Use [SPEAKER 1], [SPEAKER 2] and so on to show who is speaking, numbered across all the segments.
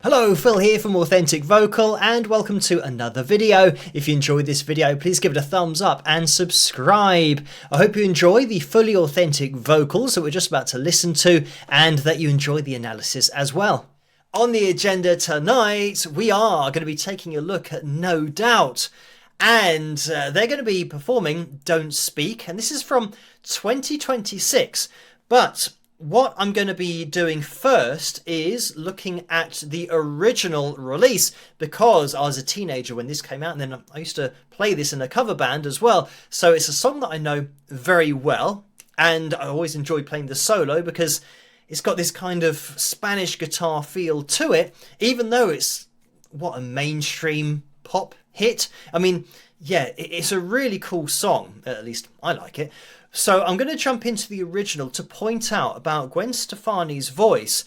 [SPEAKER 1] Hello, Phil here from Authentic Vocal and welcome to another video. If you enjoyed this video, please give it a thumbs up and subscribe. I hope you enjoy the fully authentic vocals that we're just about to listen to and that you enjoy the analysis as well. On the agenda tonight, we are going to be taking a look at No Doubt. And they're going to be performing Don't Speak. And this is from 2026. But what I'm going to be doing first is looking at the original release, because I was a teenager when this came out, and then I used to play this in a cover band as well. So it's a song that I know very well, and I always enjoy playing the solo because it's got this kind of Spanish guitar feel to it, even though it's a mainstream pop hit. I mean, yeah, it's a really cool song, at least I like it. So I'm going to jump into the original to point out about Gwen Stefani's voice,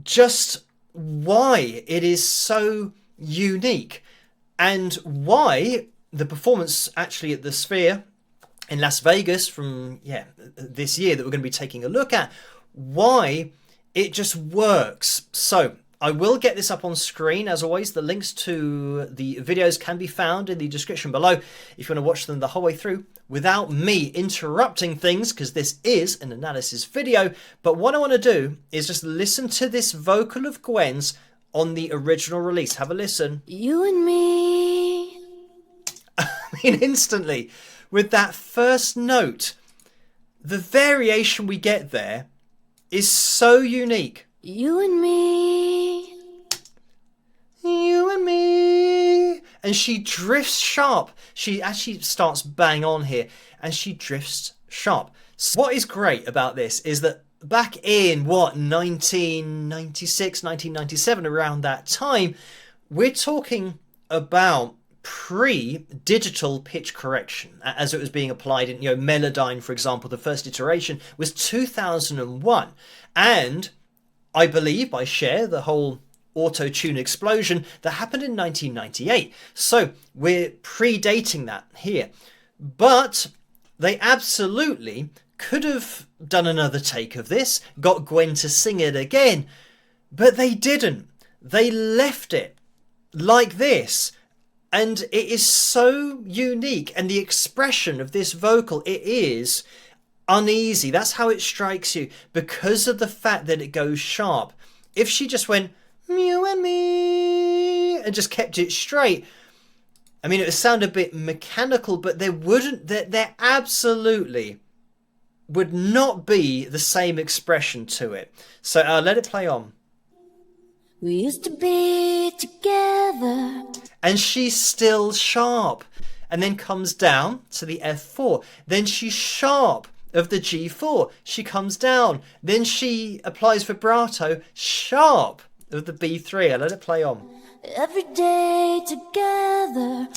[SPEAKER 1] just why it is so unique and why the performance actually at the Sphere in Las Vegas from this year that we're going to be taking a look at, why it just works. So I will get this up on screen. As always, the links to the videos can be found in the description below if you want to watch them the whole way through without me interrupting things, because this is an analysis video. But what I want to do is just listen to this vocal of Gwen's on the original release. Have a listen.
[SPEAKER 2] You and me.
[SPEAKER 1] I mean, instantly, with that first note, the variation we get there is so unique.
[SPEAKER 2] You and me.
[SPEAKER 1] You and me. And she drifts sharp. She actually starts bang on here and she drifts sharp. So what is great about this is that back in 1996, 1997, around that time, we're talking about pre-digital pitch correction as it was being applied in, Melodyne, for example. The first iteration was 2001. And I believe I share the whole auto-tune explosion that happened in 1998. So we're predating that here. But they absolutely could have done another take of this, got Gwen to sing it again, but they didn't. They left it like this. And it is so unique. And the expression of this vocal, it is uneasy. That's how it strikes you, because of the fact that it goes sharp. If she just went you and me and just kept it straight, I mean, it would sound a bit mechanical, but there absolutely would not be the same expression to it. So let it play on.
[SPEAKER 2] We used to be together.
[SPEAKER 1] And she's still sharp, and then comes down to the F4. Then she's sharp of the G4. She comes down. Then she applies vibrato, sharp of the B3. I'll let it play on.
[SPEAKER 2] Every day together.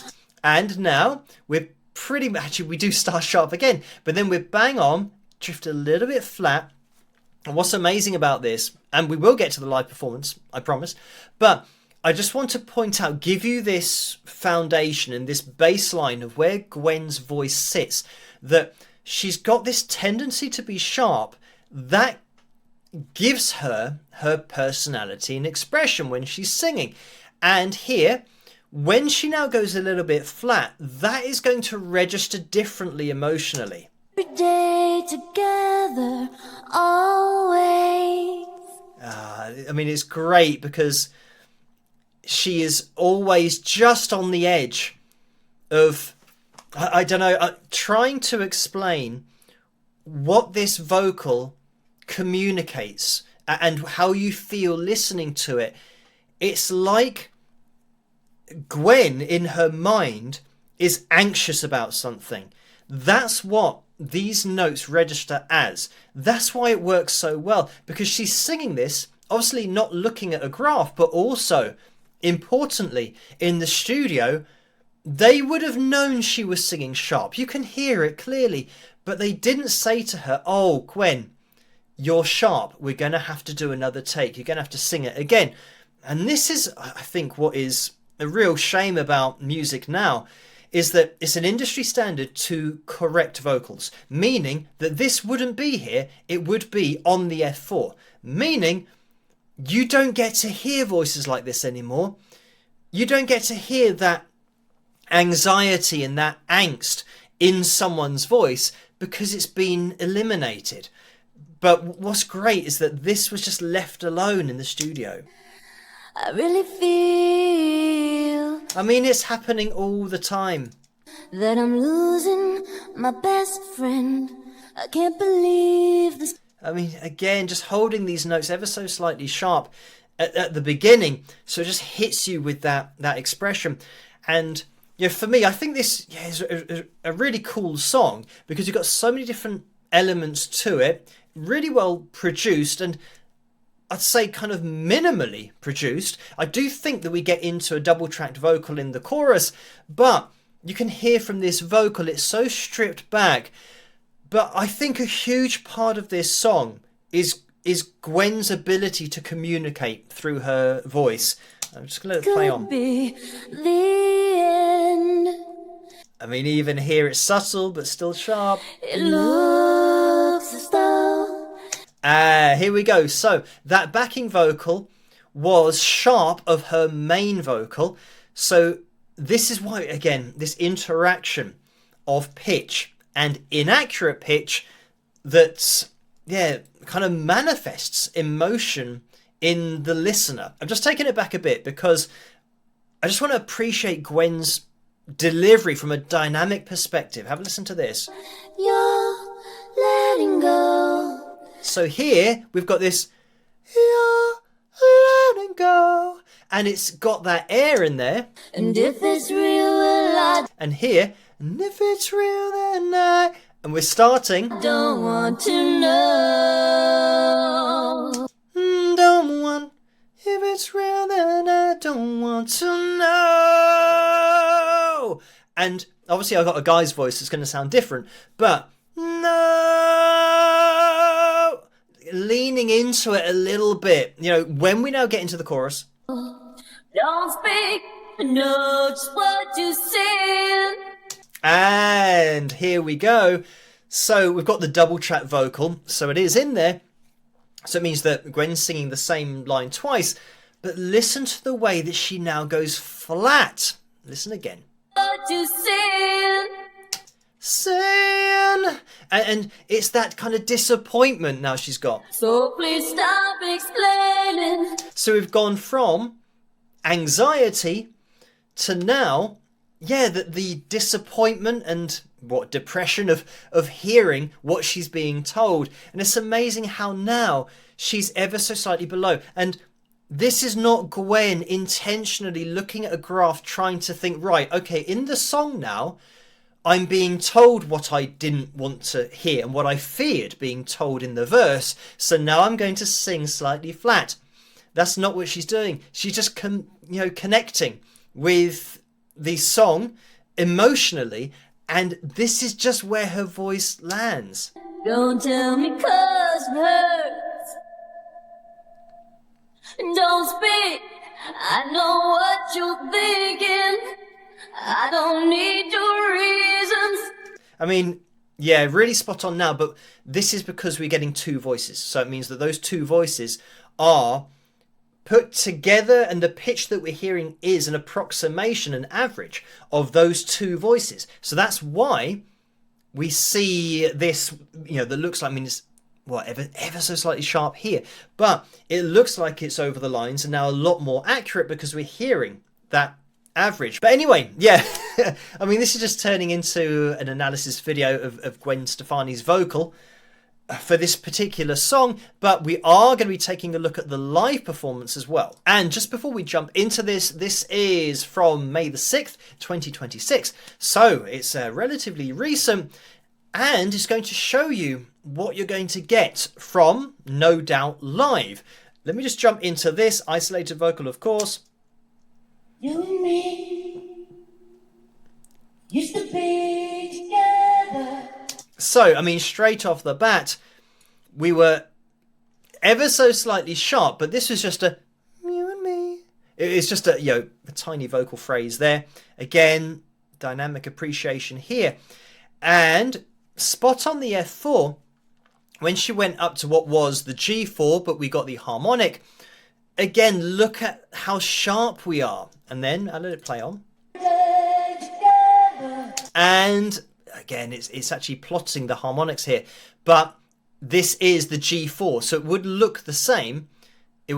[SPEAKER 1] And now we're pretty much, we do start sharp again, but then we're bang on, drift a little bit flat. And what's amazing about this, and we will get to the live performance, I promise, but I just want to point out, give you this foundation and this baseline of where Gwen's voice sits, that she's got this tendency to be sharp that gives her personality and expression when she's singing. And here, when she now goes a little bit flat, that is going to register differently emotionally.
[SPEAKER 2] Every day together, always.
[SPEAKER 1] I mean, it's great because she is always just on the edge of, I don't know, trying to explain what this vocal communicates and how you feel listening to it. It's like Gwen in her mind is anxious about something. That's what these notes register as. That's why it works so well, because she's singing this obviously not looking at a graph, but also importantly in the studio they would have known she was singing sharp. You can hear it clearly, but they didn't say to her, oh Gwen, you're sharp, we're going to have to do another take, you're going to have to sing it again. And this is, I think, what is a real shame about music now, is that it's an industry standard to correct vocals, meaning that this wouldn't be here, it would be on the F4, meaning you don't get to hear voices like this anymore. You don't get to hear that anxiety and that angst in someone's voice because it's been eliminated. But what's great is that this was just left alone in the studio.
[SPEAKER 2] I really feel,
[SPEAKER 1] I mean, it's happening all the time.
[SPEAKER 2] that I'm losing my best friend. I can't believe this.
[SPEAKER 1] I mean, again, just holding these notes ever so slightly sharp at the beginning, so it just hits you with that expression. And for me, I think this is a really cool song because you've got so many different elements to it, really well produced, and I'd say kind of minimally produced. I do think that we get into a double-tracked vocal in the chorus, but you can hear from this vocal, it's so stripped back. But I think a huge part of this song is Gwen's ability to communicate through her voice. I'm just going to let it play on.
[SPEAKER 2] Be the end.
[SPEAKER 1] I mean, even here it's subtle, but still sharp.
[SPEAKER 2] It looks as though.
[SPEAKER 1] Here we go. So that backing vocal was sharp of her main vocal. So this is why, again, this interaction of pitch and inaccurate pitch that, kind of manifests emotion in the listener. I'm just taking it back a bit because I just want to appreciate Gwen's delivery from a dynamic perspective. Have a listen to this.
[SPEAKER 2] You're letting go.
[SPEAKER 1] So here we've got this, you're letting go, and it's got that air in there.
[SPEAKER 2] And if it's real, well, I
[SPEAKER 1] And here, and if it's real, then I... And we're starting.
[SPEAKER 2] don't want to know.
[SPEAKER 1] Don't want... If it's real, then I don't want to know. And obviously I've got a guy's voice that's going to sound different. But, no! Leaning into it a little bit. When we now get into the chorus...
[SPEAKER 2] Don't speak, I know just what you said.
[SPEAKER 1] And here we go. So we've got the double track vocal. So it is in there. So it means that Gwen's singing the same line twice. But listen to the way that she now goes flat. Listen again.
[SPEAKER 2] What you said.
[SPEAKER 1] Saying. And it's that kind of disappointment now she's got.
[SPEAKER 2] So please stop explaining.
[SPEAKER 1] So we've gone from anxiety to now, the disappointment and depression of hearing what she's being told. And it's amazing how now she's ever so slightly below. And this is not Gwen intentionally looking at a graph trying to think, right, okay, in the song now, I'm being told what I didn't want to hear and what I feared being told in the verse. So now I'm going to sing slightly flat. That's not what she's doing. She's just connecting with the song emotionally, and this is just where her voice lands.
[SPEAKER 2] Don't tell me 'cause it hurts. Don't speak, I know what you're thinking. I don't need your reasons.
[SPEAKER 1] I mean, really spot on now, but this is because we're getting two voices. So it means that those two voices are put together, and the pitch that we're hearing is an approximation, an average of those two voices. So that's why we see this, that looks like, it's ever so slightly sharp here, but it looks like it's over the lines and now a lot more accurate because we're hearing that average. But anyway, I mean, this is just turning into an analysis video of Gwen Stefani's vocal for this particular song, but we are going to be taking a look at the live performance as well. And just before we jump into this is from May the 6th, 2026. So it's relatively recent, and it's going to show you what you're going to get from No Doubt Live. Let me just jump into this isolated vocal, of course.
[SPEAKER 2] You and me used to be together.
[SPEAKER 1] So, I mean, straight off the bat, we were ever so slightly sharp, but this was just a you and me. It's just a tiny vocal phrase there. Again, dynamic appreciation here. And spot on the F4, when she went up to what was the G4, but we got the harmonic, again, look at how sharp we are. And then I let it play on. And again, it's actually plotting the harmonics here. But this is the G4, so it would look the same. It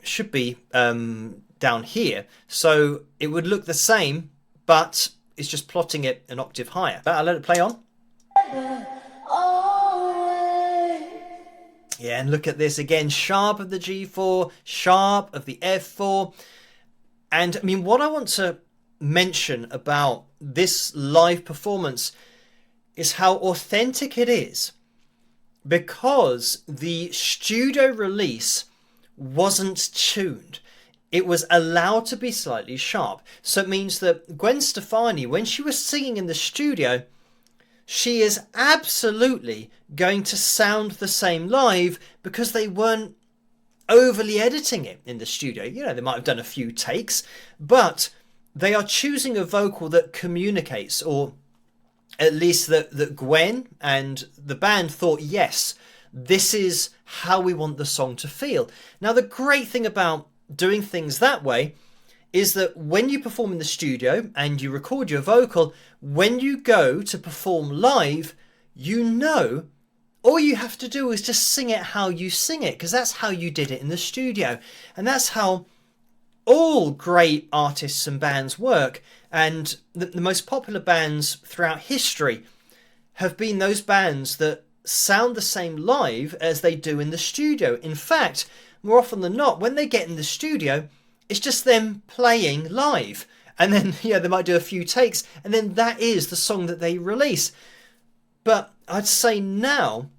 [SPEAKER 1] should be down here. So it would look the same, but it's just plotting it an octave higher. But I'll let it play on. Yeah, and look at this again. Sharp of the G4, sharp of the F4. And I mean, what I want to mention about this live performance is how authentic it is, because the studio release wasn't tuned. It was allowed to be slightly sharp. So it means that Gwen Stefani, when she was singing in the studio, she is absolutely going to sound the same live, because they weren't overly editing it in the studio. You know, they might have done a few takes, but they are choosing a vocal that communicates, or at least that Gwen and the band thought, yes, this is how we want the song to feel. Now, the great thing about doing things that way is that when you perform in the studio and you record your vocal, when you go to perform live, you know all you have to do is just sing it how you sing it, because that's how you did it in the studio. And that's how all great artists and bands work. And the most popular bands throughout history have been those bands that sound the same live as they do in the studio. In fact, more often than not, when they get in the studio, it's just them playing live. And then, yeah, they might do a few takes, and then that is the song that they release. But I'd say now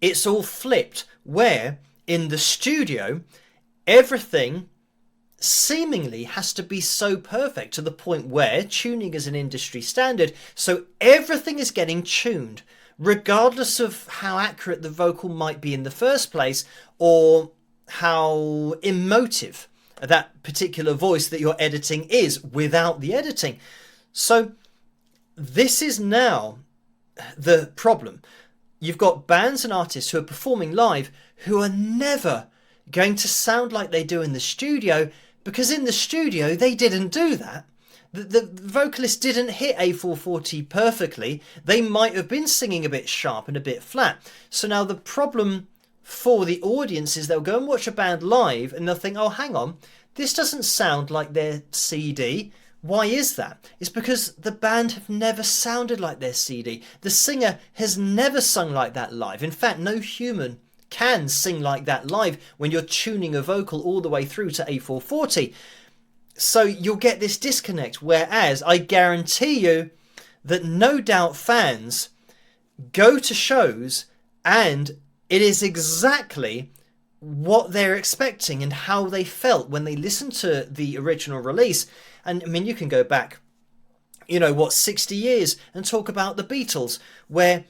[SPEAKER 1] it's all flipped, where in the studio, everything seemingly has to be so perfect to the point where tuning is an industry standard. So everything is getting tuned, regardless of how accurate the vocal might be in the first place, or how emotive that particular voice that you're editing is without the editing. So this is now the problem. You've got bands and artists who are performing live who are never going to sound like they do in the studio, because in the studio they didn't do that. The vocalist didn't hit A440 perfectly. They might have been singing a bit sharp and a bit flat. So now the problem for the audience is they'll go and watch a band live and they'll think, oh, hang on, this doesn't sound like their CD. Why is that? It's because the band have never sounded like their CD. The singer has never sung like that live. In fact, no human can sing like that live when you're tuning a vocal all the way through to A440. So you'll get this disconnect, whereas I guarantee you that no doubt fans go to shows and it is exactly what they're expecting and how they felt when they listened to the original release. And I mean, you can go back, 60 years and talk about the Beatles, where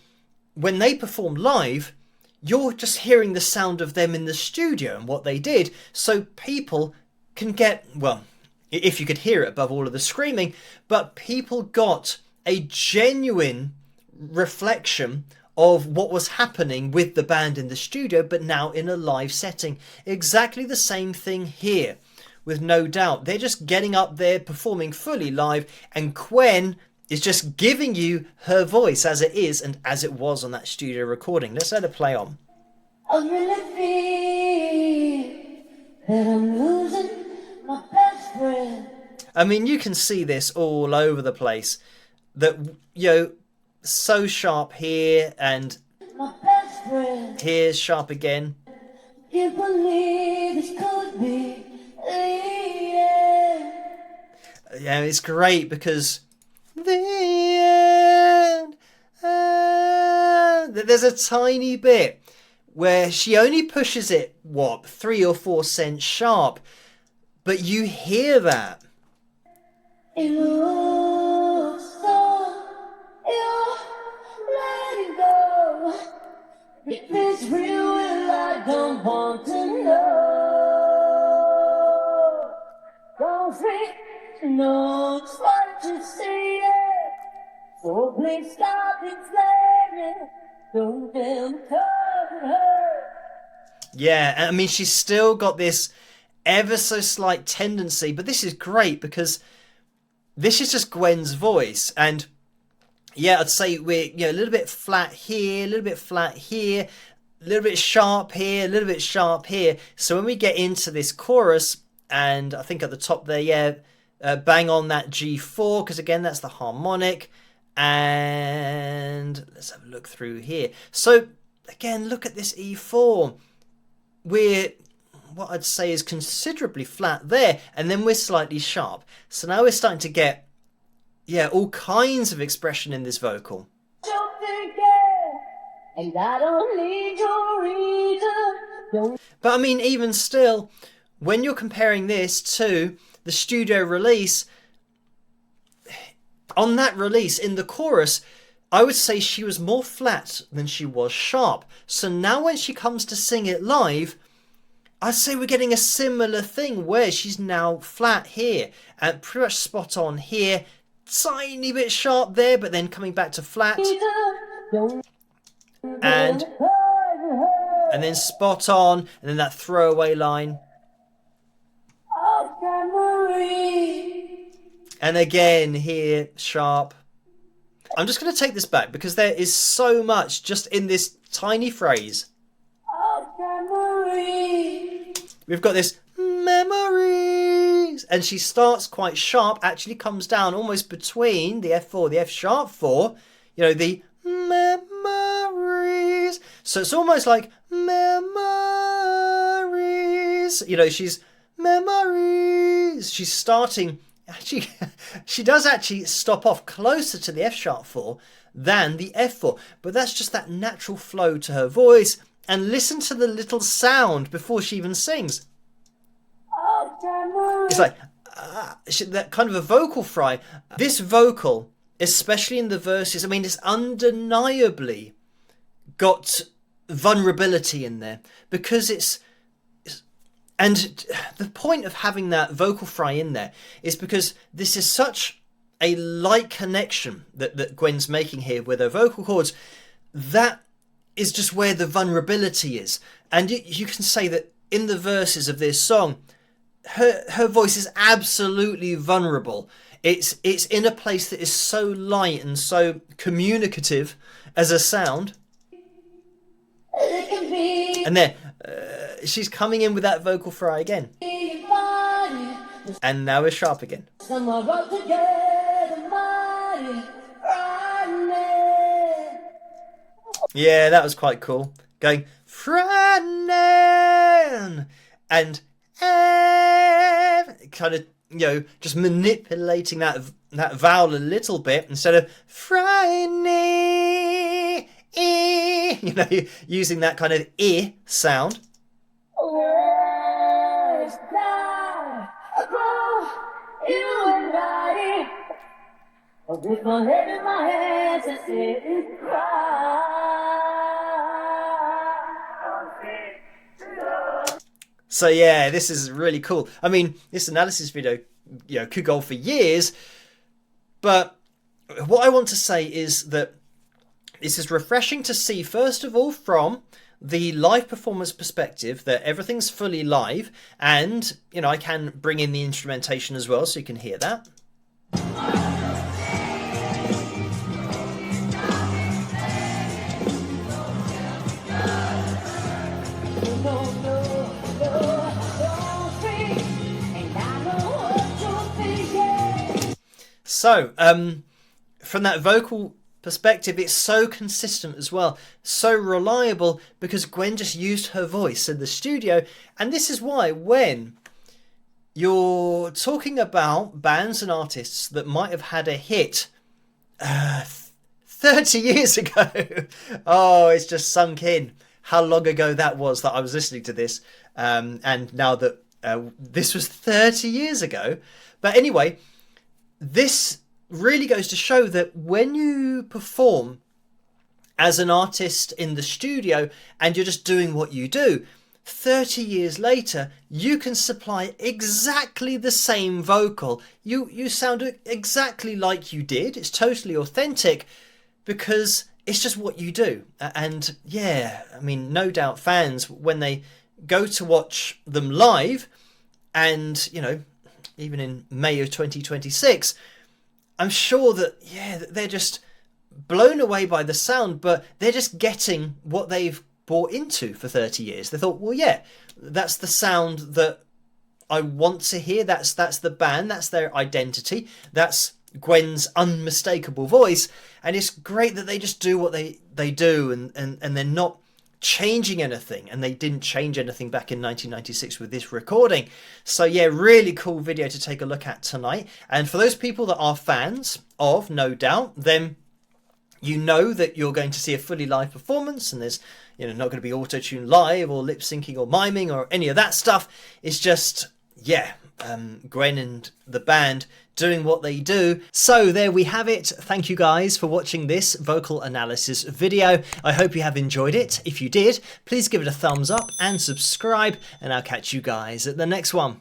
[SPEAKER 1] when they perform live, you're just hearing the sound of them in the studio and what they did. So people can get, well, if you could hear it above all of the screaming, but people got a genuine reflection of what was happening with the band in the studio, but now in a live setting. Exactly the same thing here, with No Doubt. They're just getting up there, performing fully live, and Gwen is just giving you her voice as it is and as it was on that studio recording. Let's let it play on.
[SPEAKER 2] I really feel that I'm losing my best friend.
[SPEAKER 1] I mean, you can see this all over the place. That, so sharp here, and
[SPEAKER 2] My best friend.
[SPEAKER 1] here's sharp again.
[SPEAKER 2] Can't believe this could be the end.
[SPEAKER 1] Yeah, it's great because the end. There's a tiny bit where she only pushes it, 3 or 4 cents sharp, but you hear that.
[SPEAKER 2] It looks so you're letting go. If it's real, well, I don't want to know. Don't think no, it's what you see. So please stop explaining. Don't tell me 'cause it hurts.
[SPEAKER 1] Yeah, I mean, she's still got this ever so slight tendency, but this is great because this is just Gwen's voice. And yeah, I'd say we're a little bit flat here, a little bit flat here, a little bit sharp here, a little bit sharp here. So when we get into this chorus, and I think at the top there, bang on that G4, because again, that's the harmonic. And let's have a look through here. So again, look at this E4. We're, what I'd say is considerably flat there, and then we're slightly sharp. So now we're starting to get, all kinds of expression in this vocal. But I mean, even still, when you're comparing this to the studio release, on that release in the chorus, I would say she was more flat than she was sharp. So now when she comes to sing it live, I'd say we're getting a similar thing where she's now flat here and pretty much spot on here, tiny bit sharp there, but then coming back to flat, and then spot on, and then that throwaway line. And again here, sharp. I'm just going to take this back because there is so much just in this tiny phrase. We've got this memories, and she starts quite sharp, actually comes down almost between the F4, the F sharp 4, the memories. So it's almost like memories. She's memories. She's starting. Actually, she does actually stop off closer to the F sharp 4 than the F4, but that's just that natural flow to her voice. And listen to the little sound before she even sings. It's like that kind of a vocal fry. This vocal, especially in the verses, I mean, it's undeniably got vulnerability in there because and the point of having that vocal fry in there is because this is such a light connection that Gwen's making here with her vocal cords. That is just where the vulnerability is. And you can say that in the verses of this song, her voice is absolutely vulnerable. It's in a place that is so light and so communicative as a sound. And there, she's coming in with that vocal fry again. And now we're sharp again. Yeah, that was quite cool. Going frightening and kind of just manipulating that vowel a little bit instead of frightening. Using that kind of sound. With my head in my hands, I sit and cry. So yeah, this is really cool. I mean, this analysis video, could go on for years, but what I want to say is that this is refreshing to see, first of all, from the live performance perspective, that everything's fully live, and I can bring in the instrumentation as well, so you can hear that. So, from that vocal perspective, it's so consistent as well, so reliable, because Gwen just used her voice in the studio. And this is why when you're talking about bands and artists that might have had a hit 30 years ago, oh, it's just sunk in how long ago that was that I was listening to this, and now that this was 30 years ago. But anyway, this really goes to show that when you perform as an artist in the studio and you're just doing what you do, 30 years later, you can supply exactly the same vocal. You sound exactly like you did. It's totally authentic because it's just what you do. And yeah, I mean, no doubt fans, when they go to watch them live, And, you know, even in May of 2026, I'm sure that, yeah, they're just blown away by the sound, but they're just getting what they've bought into for 30 years. They thought, well, yeah, that's the sound that I want to hear. That's the band. That's their identity. That's Gwen's unmistakable voice. And it's great that they just do what they do, and they're not changing anything, and they didn't change anything back in 1996 with this recording. So yeah, really cool video to take a look at tonight. And for those people that are fans of No Doubt, then you know that you're going to see a fully live performance, and there's, you know, not going to be auto-tune live or lip syncing or miming or any of that stuff. It's just, yeah, Gwen and the band doing what they do. So there we have it. Thank you guys for watching this vocal analysis video. I hope you have enjoyed it. If you did, please give it a thumbs up and subscribe, and I'll catch you guys at the next one.